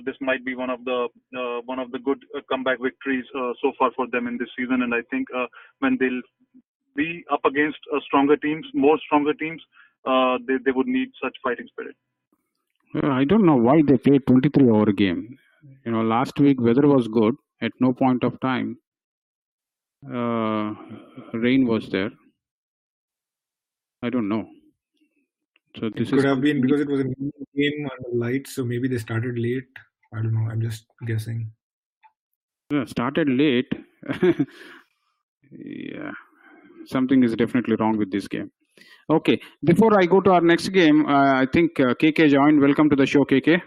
This might be one of the good comeback victories so far for them in this season. And I think when they'll be up against more stronger teams, they would need such fighting spirit. I don't know why they played 23 over game. Last week weather was good. At no point of time, rain was there. I don't know. So this could have been because it was a game under lights, so maybe they started late. I don't know. I'm just guessing. Started late. Yeah, something is definitely wrong with this game. Okay, before I go to our next game, I think KK joined. Welcome to the show, KK.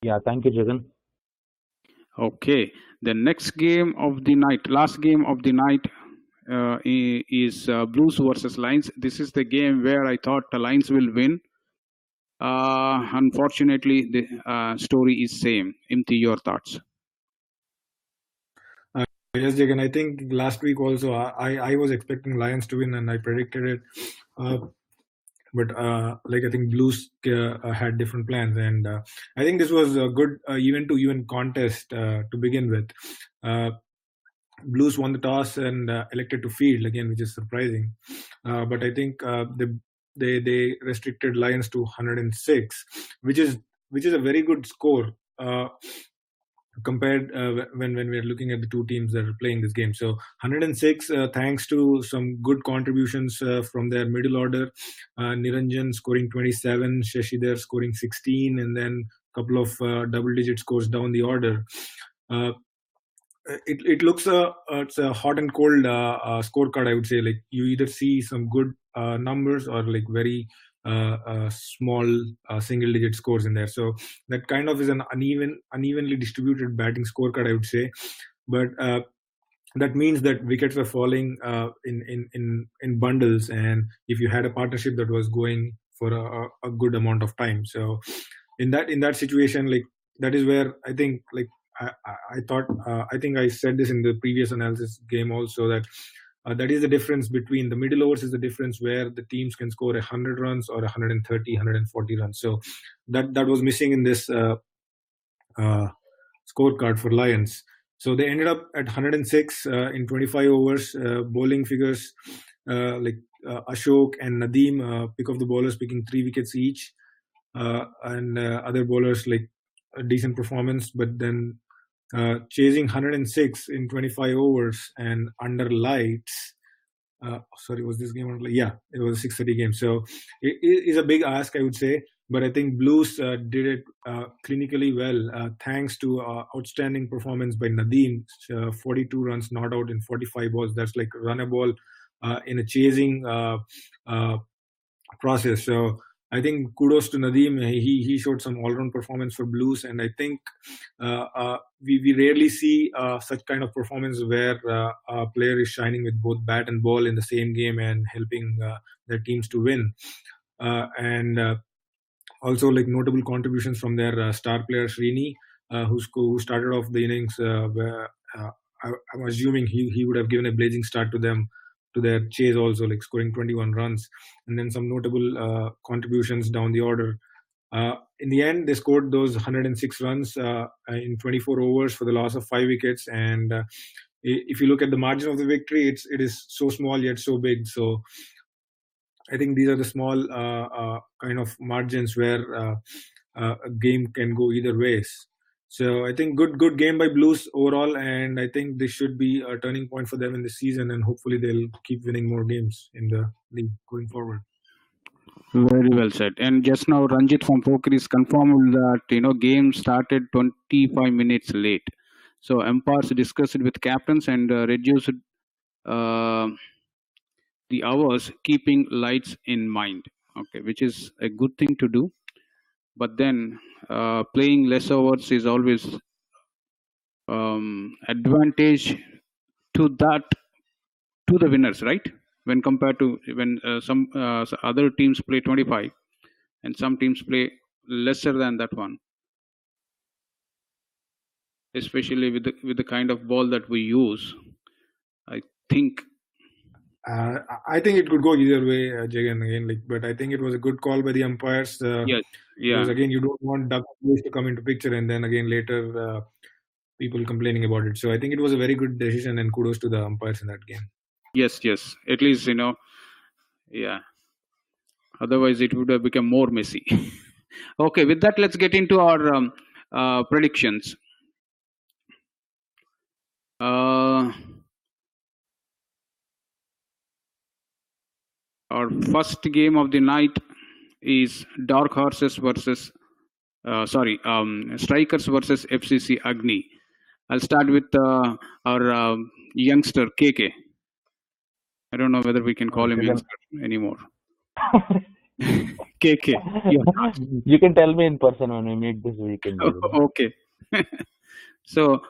Yeah, thank you, Jagan. Okay, the next game of the night, last game of the night, is Blues versus Lions. This is the game where I thought the Lions will win. Unfortunately, the story is same. Imti, your thoughts? Yes, Jagan. I think last week also I was expecting Lions to win, and I predicted it. but like I think Blues had different plans, and I think this was a good even-to-even contest to begin with. Blues won the toss and elected to field again, which is surprising. But I think they restricted Lions to 106, which is a very good score compared when we're looking at the two teams that are playing this game. So 106, thanks to some good contributions from their middle order, Niranjan scoring 27, Shashidhar scoring 16, and then a couple of double-digit scores down the order. It looks it's a hot and cold scorecard, I would say. Like, you either see some good numbers or like very small single digit scores in there. So that kind of is an unevenly distributed batting scorecard, I would say. But that means that wickets were falling in bundles, and if you had a partnership that was going for a good amount of time, so in that situation, like, that is where I think, like, I thought I think I said this in the previous analysis game also, that that is the difference between the middle overs, is the difference where the teams can score 100 runs or 130, 140 runs. So that was missing in this scorecard for Lions. So they ended up at 106 in 25 overs. Bowling figures like Ashok and Nadeem, pick of the bowlers, picking 3 wickets each, and other bowlers like a decent performance, but then chasing 106 in 25 overs and under lights. Sorry, was this game on? Yeah, it was a 6:30 game. So it is a big ask, I would say. But I think Blues did it clinically well, thanks to outstanding performance by Nadeem. 42 runs not out in 45 balls. That's like run a ball in a chasing process. So I think kudos to Nadeem. He showed some all-round performance for Blues, and I think we rarely see such kind of performance where a player is shining with both bat and ball in the same game and helping their teams to win. And also, like, notable contributions from their star player Srini, who started off the innings. Where I'm assuming he would have given a blazing start to them, to their chase also, like scoring 21 runs, and then some notable contributions down the order. In the end, they scored those 106 runs in 24 overs for the loss of 5 wickets. And if you look at the margin of the victory, it is so small yet so big. So I think these are the small kind of margins where a game can go either ways. So I think good game by Blues overall, and I think this should be a turning point for them in the season, and hopefully they'll keep winning more games in the league going forward. Very well said. And just now, Ranjit from Pokeris confirmed that game started 25 minutes late. So umpires discussed it with captains and reduced the hours, keeping lights in mind. Okay, which is a good thing to do. But then playing less hours is always advantage to the winners, right? When compared to when some other teams play 25 and some teams play lesser than that one, especially with the kind of ball that we use. I think it could go either way, Jagan, again. Like, but I think it was a good call by the umpires. Yes, yeah. Because again, you don't want Doug to come into picture, and then again later people complaining about it. So I think it was a very good decision, and kudos to the umpires in that game. Yes. At least yeah. Otherwise, it would have become more messy. Okay, with that, let's get into our predictions. Our first game of the night is Dark Horses versus Strikers versus FCC Agni. I'll start with our youngster KK. I don't know whether we can call him youngster anymore. KK. Yeah. You can tell me in person when we meet this weekend. Okay. So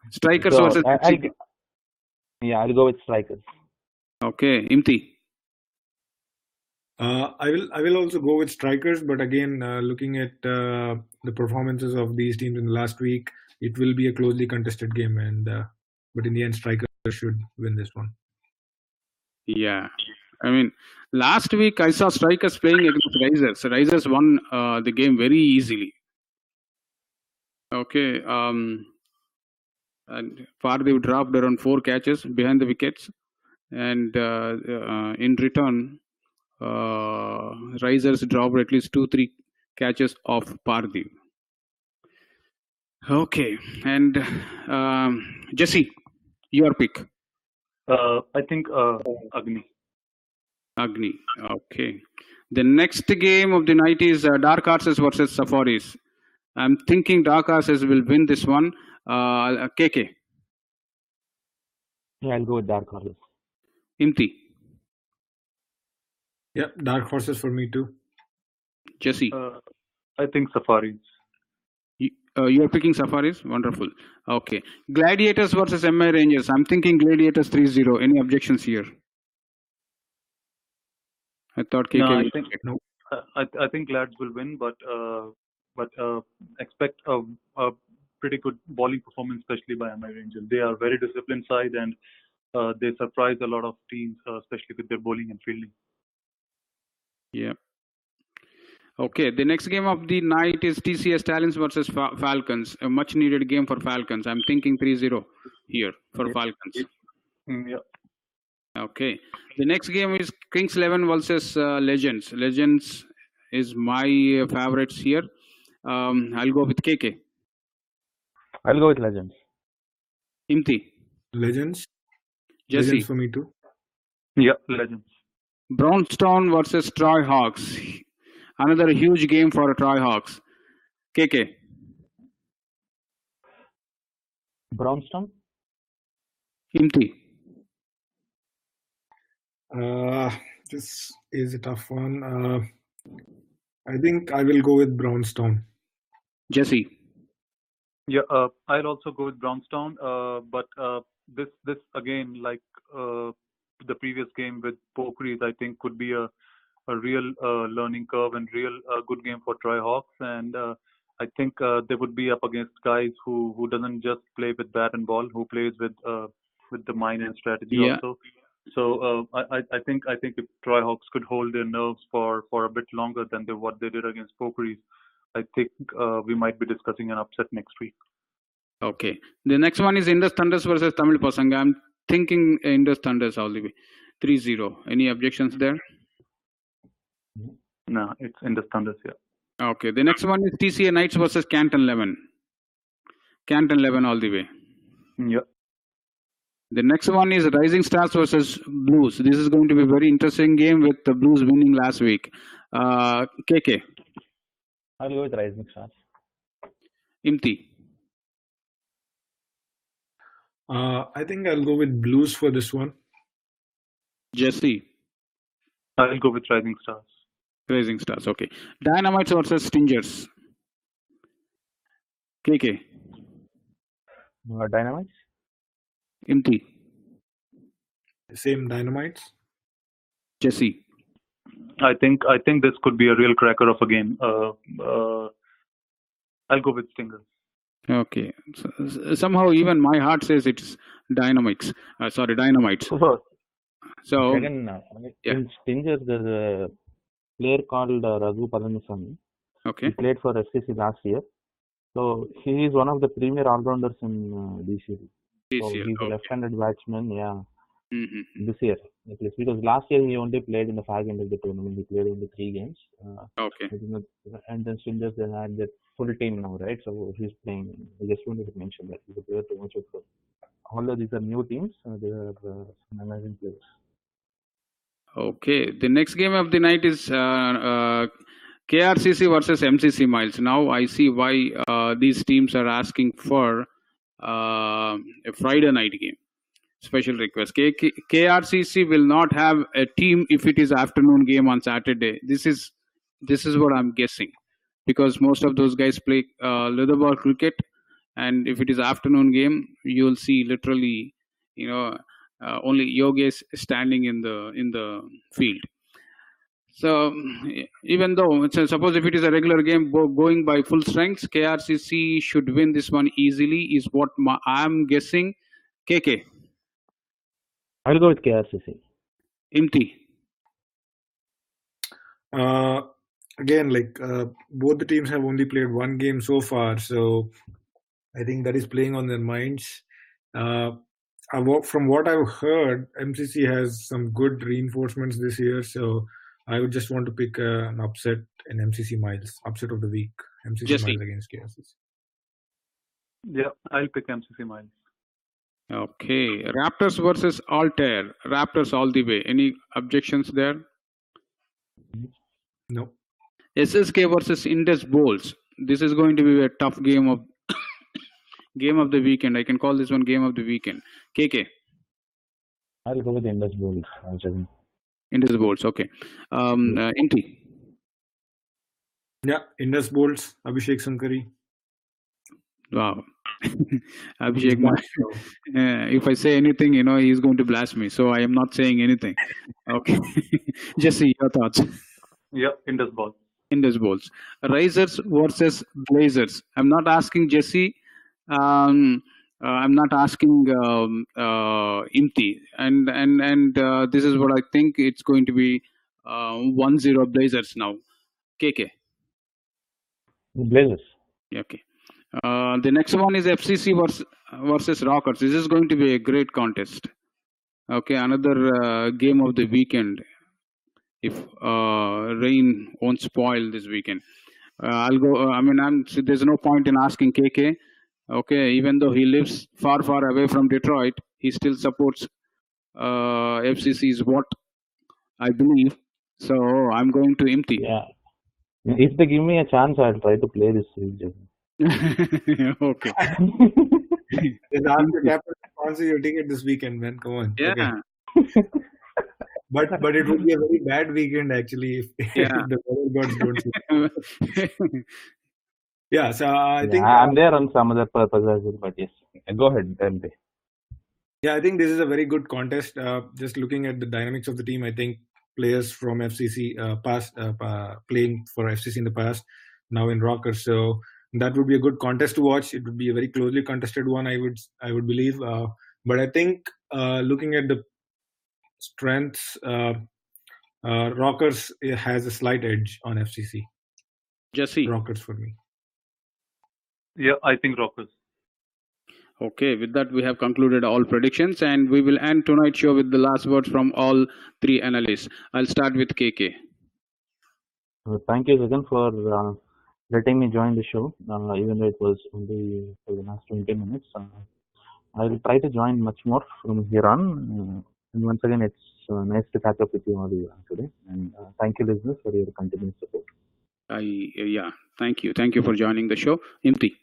Strikers versus FCC. I'll go with Strikers. Okay, Imti. I will also go with Strikers, but again, looking at the performances of these teams in the last week, it will be a closely contested game, and but in the end, Strikers should win this one. Yeah, I mean, last week I saw strikers playing against Risers. Risers won the game very easily. Okay. And Pardev dropped around 4 catches behind the wickets, and in return, Risers dropped at least 2-3 catches off Pardev. Okay, and Jesse, your pick. I think Agni. Agni. Okay. The next game of the night is Dark Horses versus Safaris. I'm thinking Dark Horses will win this one. KK. Yeah, I'll go with Dark Horses. Imti. Yeah, Dark Horses for me too. Jesse. I think Safaris. You're picking Safaris? Wonderful. Okay. Gladiators versus MI Rangers. I'm thinking Gladiators 3-0. Any objections here? I thought KK No, I will think check. no. I think Glads will win, but expect a pretty good bowling performance, especially by MI Rangers. They are very disciplined side, and they surprise a lot of teams, especially with their bowling and fielding. Yeah. Okay, the next game of the night is TCS Talents versus Falcons. A much needed game for Falcons. I'm thinking 3-0 here for Falcons. Yeah. Okay, the next game is Kings 11 versus Legends. Legends is my favorites here. I'll go with KK. I'll go with Legends. Imti. Legends. Jesse. Legends for me too. Yeah, Legends. Brownstone versus Troy Hawks. Another huge game for Troy Hawks. KK. Brownstone? Imti. This is a tough one. I think I will go with Brownstone. Jesse. Yeah, I'll also go with Brownstone. But this again, like the previous game with Pokeries, I think could be a real learning curve and real good game for Troy Hawks. And I think they would be up against guys who doesn't just play with bat and ball, who plays with the mind and strategy also. So I think if Troy Hawks could hold their nerves for a bit longer than what they did against Pokeries, I think we might be discussing an upset next week. Okay. The next one is Indus Thunders versus Tamil Pasanga. I'm thinking Indus Thunders all the way. 3-0. Any objections there? No, it's Indus Thunders, yeah. Okay. The next one is TCA Knights versus Canton 11. Canton 11 all the way. Yeah. The next one is Rising Stars versus Blues. This is going to be a very interesting game with the Blues winning last week. KK. I'll go with Rising Stars. Imti. I think I'll go with Blues for this one. Jesse. I'll go with Rising Stars. Rising Stars, okay. Dynamites versus Stingers. KK. Dynamites? Imti. Same Dynamites. Jesse. I think this could be a real cracker of a game. I'll go with Stingers. Okay. Somehow even my heart says it's Dynamites. Dynamites. So Jagan, in Stingers, there's a player called Raghu Palaniswamy. Okay. He played for SCC last year. So he is one of the premier all-rounders in DCL. So he's a left-handed batsman, yeah. Mm-hmm. This year, at least, because last year he only played in the fag end of the tournament. He played only 3 games. Okay. And then Stingers they had that full team now, right? So he's playing. I just wanted to mention that he's a player to watch out for. Although these are new teams, they are some amazing players. Okay. The next game of the night is KRCC versus MCC Miles. Now I see why these teams are asking for a Friday night game. Special request. KRCC will not have a team if it is afternoon game on Saturday. This is what I'm guessing, because most of those guys play leather ball cricket, and if it is afternoon game, you'll see literally, only Yogesh standing in the field. So even though suppose if it is a regular game going by full strength, KRCC should win this one easily, is what I'm guessing. KK. I'll go with KRCC. Imti. Again, both the teams have only played one game so far, so I think that is playing on their minds. From what I've heard, MCC has some good reinforcements this year, so I would just want to pick an upset in MCC Miles, upset of the week, MCC Jesse. Miles against KSS. Yeah, I'll pick MCC Miles. Okay, Raptors versus Altair. Raptors all the way. Any objections there? No. SSK versus Indus Bowls. This is going to be a tough game of the weekend. I can call this one game of the weekend. KK. I'll go with Indus Bowls. Indus Bowls. Okay. Inti. Yeah, Indus Bowls. Abhishek Sankari. Wow. Abhishek, if I say anything, he's going to blast me. So I am not saying anything. Okay. Jesse, your thoughts? Yeah, Indus Bowls. Indus Bowls. Risers versus Blazers. I'm not asking Jesse. I'm not asking Imti. And this is what I think. It's going to be 1-0 Blazers now. KK. Blazers. Okay. The next one is FCC versus Rockers. This is going to be a great contest. Okay, another game of the weekend. If rain won't spoil this weekend, I'll go. There's no point in asking KK. Okay, even though he lives far away from Detroit, he still supports FCC's what I believe. So I'm going to Imti. Yeah. If they give me a chance, I'll try to play this series. Okay. Just ask the captain to sponsor your ticket this weekend, man. Come on. Yeah. Okay. But it would be a very bad weekend actually if the weather gods don't. Yeah, so I think I'm there on some other purpose as well, but yes, go ahead, MT. Yeah, I think this is a very good contest. Just looking at the dynamics of the team, I think players from FCC past playing for FCC in the past, now in Rockers, so that would be a good contest to watch. It would be a very closely contested one, I would believe. But I think looking at the strengths, Rockers has a slight edge on FCC. Jesse. Rockers for me. Yeah, I think Rockers. Okay, with that we have concluded all predictions, and we will end tonight's show with the last words from all three analysts. I'll start with KK. Thank you, Jagan, for letting me join the show, even though it was only for the last 20 minutes. I will try to join much more from here on. And once again, it's nice to catch up with you all today. And thank you, listeners, for your continued support. Thank you. Thank you for joining the show. Imti.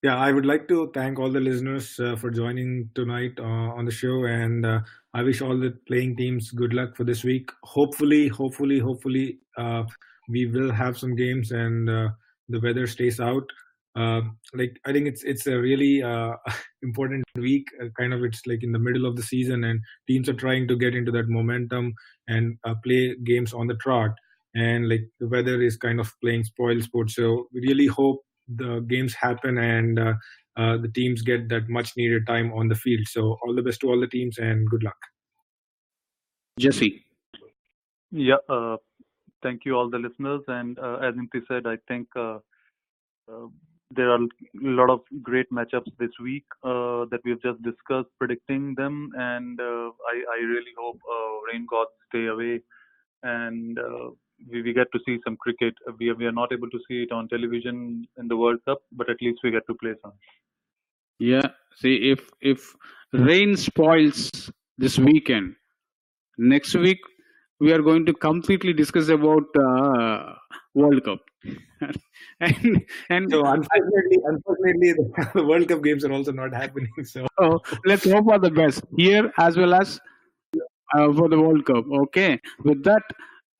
Yeah, I would like to thank all the listeners for joining tonight on the show, and I wish all the playing teams good luck for this week. Hopefully, we will have some games and the weather stays out. I think it's a really important week. It's like in the middle of the season, and teams are trying to get into that momentum and play games on the trot. And the weather is kind of playing spoil sport. So we really hope the games happen and the teams get that much needed time on the field. So all the best to all the teams and good luck. Jesse. Yeah, thank you all the listeners. And as Imti said, I think there are a lot of great matchups this week that we've just discussed, predicting them. And I really hope rain gods stay away and we get to see some cricket. We are not able to see it on television in the World Cup, but at least we get to play some. Yeah, see, if rain spoils this weekend, next week we are going to completely discuss about World Cup. and so unfortunately, the World Cup games are also not happening. So let's hope for the best here as well as for the World Cup. Okay, with that.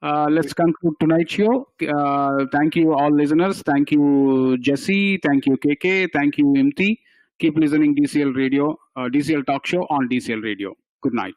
Let's conclude tonight's show. Thank you all listeners. Thank you Jesse. Thank you KK. Thank you Imti. Keep listening DCL Radio, DCL Talk Show on DCL Radio. Good night.